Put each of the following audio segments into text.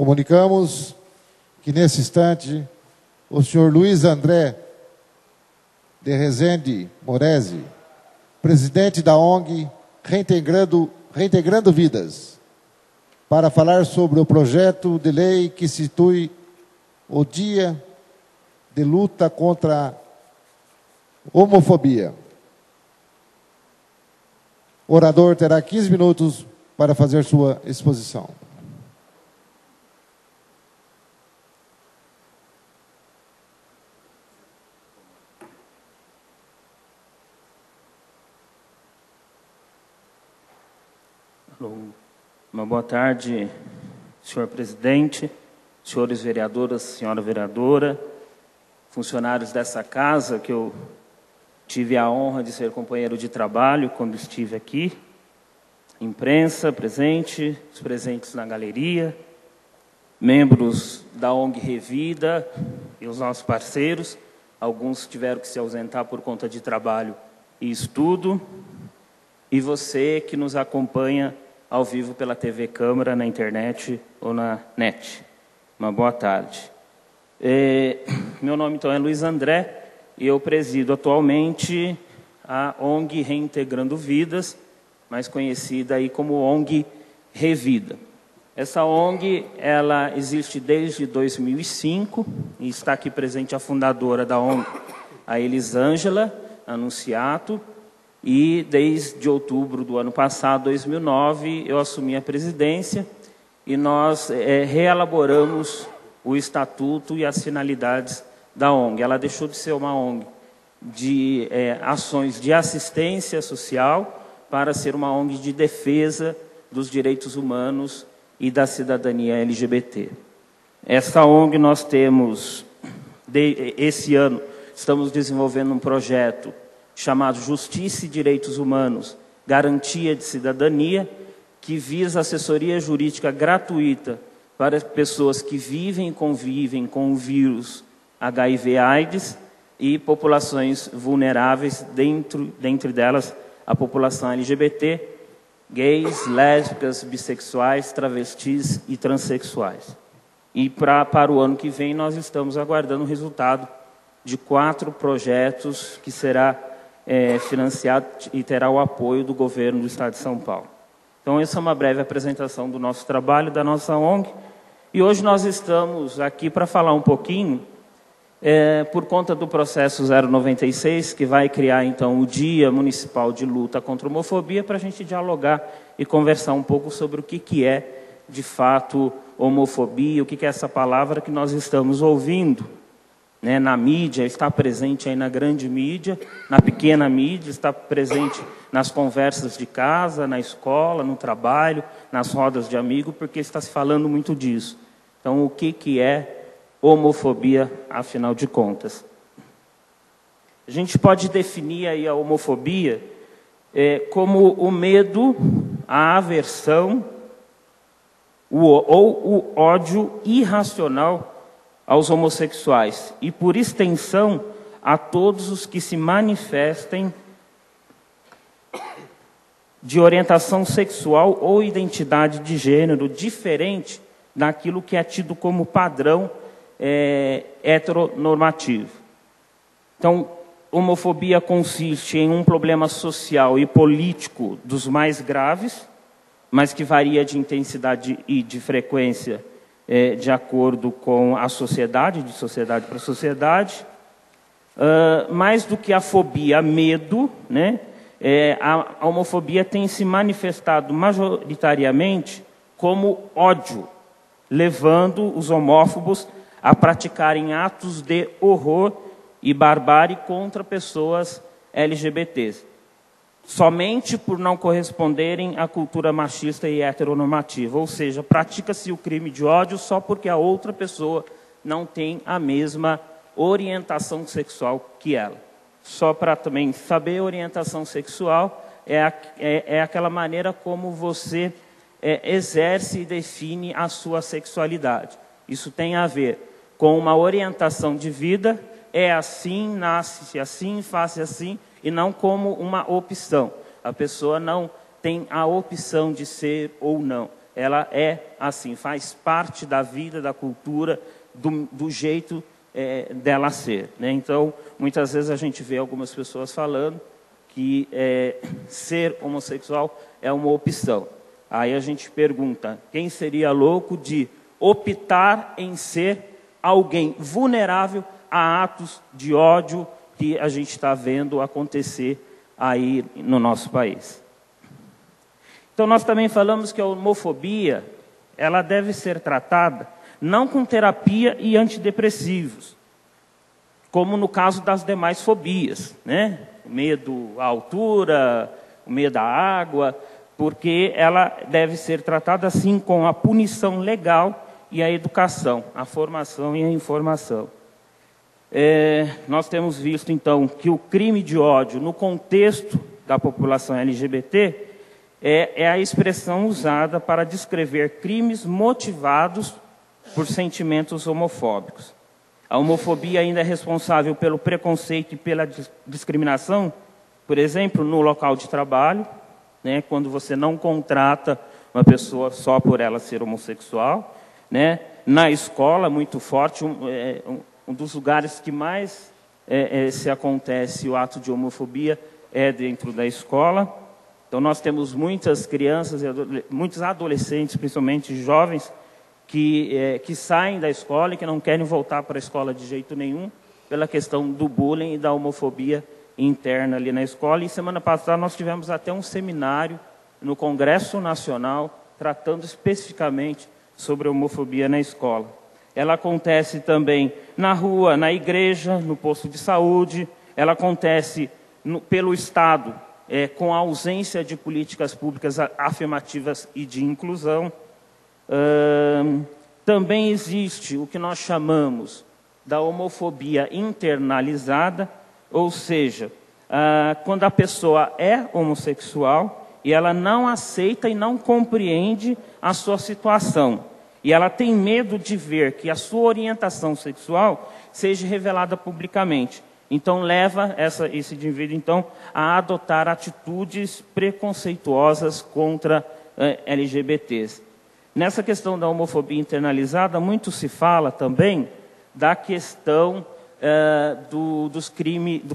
Comunicamos que, nesse instante, o senhor Luiz André de Rezende Moresi, presidente da ONG Reintegrando Vidas, para falar sobre o projeto de lei que institui o Dia de Luta contra a Homofobia. O orador terá 15 minutos para fazer sua exposição. Uma boa tarde, senhor presidente, senhores vereadoras, senhora vereadora, funcionários dessa casa, que eu tive a honra de ser companheiro de trabalho quando estive aqui, imprensa presente, os presentes na galeria, membros da ONG Revida e os nossos parceiros, alguns tiveram que se ausentar por conta de trabalho e estudo, e você que nos acompanha ao vivo pela TV Câmara, na internet ou na net. Uma boa tarde. Meu nome, então, é Luiz André e eu presido atualmente a ONG Reintegrando Vidas, mais conhecida aí como ONG Revida. Essa ONG, ela existe desde 2005 e está aqui presente a fundadora da ONG, a Elisângela Anunciato, e desde outubro do ano passado, 2009, eu assumi a presidência e nós reelaboramos o estatuto e as finalidades da ONG. Ela deixou de ser uma ONG de ações de assistência social para ser uma ONG de defesa dos direitos humanos e da cidadania LGBT. Essa ONG nós temos, esse ano, estamos desenvolvendo um projeto chamado Justiça e Direitos Humanos, Garantia de Cidadania, que visa assessoria jurídica gratuita para pessoas que vivem e convivem com o vírus HIV/AIDS e populações vulneráveis, dentre delas a população LGBT, gays, lésbicas, bissexuais, travestis e transexuais. E para o ano que vem nós estamos aguardando o resultado de 4 projetos que será financiado e terá o apoio do governo do Estado de São Paulo. Então, essa é uma breve apresentação do nosso trabalho, da nossa ONG. E hoje nós estamos aqui para falar um pouquinho, por conta do processo 096, que vai criar, então, o Dia Municipal de Luta contra a Homofobia, para a gente dialogar e conversar um pouco sobre o que é, de fato, homofobia, o que é essa palavra que nós estamos ouvindo, né, na mídia, está presente aí na grande mídia, na pequena mídia, está presente nas conversas de casa, na escola, no trabalho, nas rodas de amigos, porque está se falando muito disso. Então, o que é homofobia, afinal de contas? A gente pode definir aí a homofobia como o medo, a aversão ou o ódio irracional aos homossexuais e, por extensão, a todos os que se manifestem de orientação sexual ou identidade de gênero diferente daquilo que é tido como padrão heteronormativo. Então, homofobia consiste em um problema social e político dos mais graves, mas que varia de intensidade e de frequência de acordo com a sociedade, de sociedade para sociedade. Mais do que a fobia, medo, né? A homofobia tem se manifestado majoritariamente como ódio, levando os homófobos a praticarem atos de horror e barbárie contra pessoas LGBTs, somente por não corresponderem à cultura machista e heteronormativa, ou seja, pratica-se o crime de ódio só porque a outra pessoa não tem a mesma orientação sexual que ela. Só para também saber, orientação sexual é aquela maneira como você exerce e define a sua sexualidade. Isso tem a ver com uma orientação de vida, é assim, nasce assim, faz assim, e não como uma opção. A pessoa não tem a opção de ser ou não. ela é assim, faz parte da vida, da cultura, do jeito dela ser, né? Então, muitas vezes a gente vê algumas pessoas falando que ser homossexual é uma opção. Aí a gente pergunta, quem seria louco de optar em ser alguém vulnerável a atos de ódio que a gente está vendo acontecer aí no nosso país? Então, nós também falamos que a homofobia, ela deve ser tratada não com terapia e antidepressivos, como no caso das demais fobias, né? O medo à altura, o medo à água, porque ela deve ser tratada assim com a punição legal e a educação, a formação e a informação. Nós temos visto, então, que o crime de ódio, no contexto da população LGBT, é a expressão usada para descrever crimes motivados por sentimentos homofóbicos. A homofobia ainda é responsável pelo preconceito e pela discriminação, por exemplo, no local de trabalho, né, quando você não contrata uma pessoa só por ela ser homossexual, né? Na escola, muito forte, um dos lugares que mais se acontece o ato de homofobia é dentro da escola. Então, nós temos muitas crianças, muitos adolescentes, principalmente jovens, que saem da escola e que não querem voltar para a escola de jeito nenhum, pela questão do bullying e da homofobia interna ali na escola. E semana passada nós tivemos até um seminário no Congresso Nacional tratando especificamente sobre a homofobia na escola. Ela acontece também na rua, na igreja, no posto de saúde, ela acontece pelo Estado, com a ausência de políticas públicas afirmativas e de inclusão. Também existe o que nós chamamos da homofobia internalizada, ou seja, quando a pessoa é homossexual e ela não aceita e não compreende a sua situação, e ela tem medo de ver que a sua orientação sexual seja revelada publicamente. Então, leva esse indivíduo então, a adotar atitudes preconceituosas contra LGBTs. Nessa questão da homofobia internalizada, muito se fala também da questão do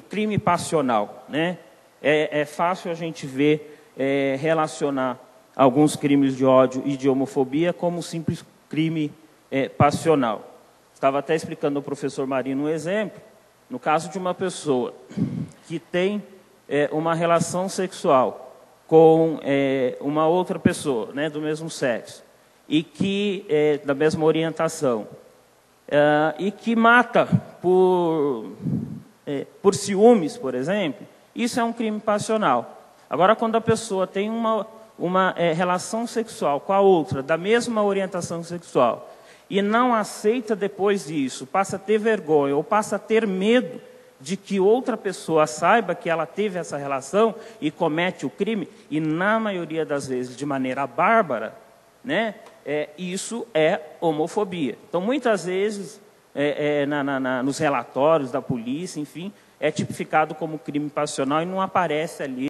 crime passional, né? É fácil a gente ver, relacionar alguns crimes de ódio e de homofobia como simples crime passional. Estava até explicando ao professor Marino um exemplo. No caso de uma pessoa que tem uma relação sexual com uma outra pessoa, né, do mesmo sexo, e que da mesma orientação, e que mata por ciúmes, por exemplo, isso é um crime passional. Agora, quando a pessoa tem uma relação sexual com a outra, da mesma orientação sexual, e não aceita depois disso, passa a ter vergonha ou passa a ter medo de que outra pessoa saiba que ela teve essa relação e comete o crime, e na maioria das vezes de maneira bárbara, né? Isso é homofobia. Então, muitas vezes, nos relatórios da polícia, enfim, é tipificado como crime passional e não aparece ali